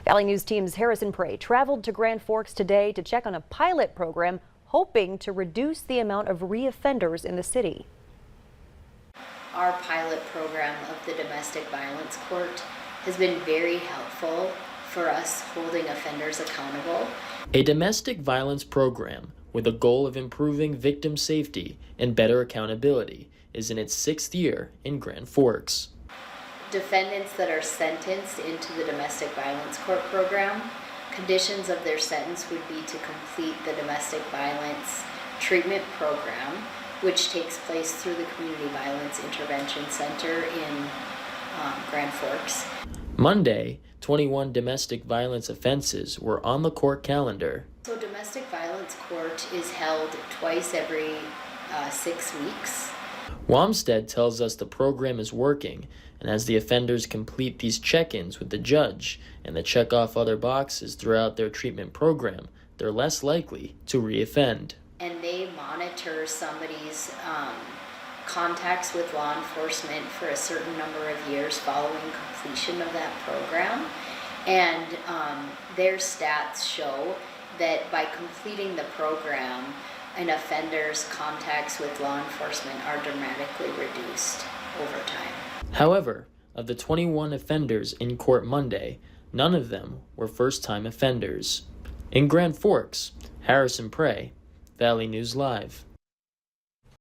Valley News Team's Harrison Prey traveled to Grand Forks today to check on a pilot program hoping to reduce the amount of reoffenders in the city. Our pilot program of the domestic violence court has been very helpful for us holding offenders accountable. A domestic violence program with a goal of improving victim safety and better accountability is in its 6th year in Grand Forks. Defendants that are sentenced into the domestic violence court program, conditions of their sentence would be to complete the domestic violence treatment program, which takes place through the Community Violence Intervention Center in Grand Forks. Monday, 21 domestic violence offenses were on the court calendar. So domestic violence court is held twice every 6 weeks. Wamstead tells us the program is working, and as the offenders complete these check-ins with the judge and they check off other boxes throughout their treatment program, they're less likely to reoffend. And they monitor somebody's contacts with law enforcement for a certain number of years following completion of that program. And their stats show that by completing the program, an offender's contacts with law enforcement are dramatically reduced over time. However, of the 21 offenders in court Monday, none of them were first-time offenders. In Grand Forks, Harrison Prey, Valley News Live.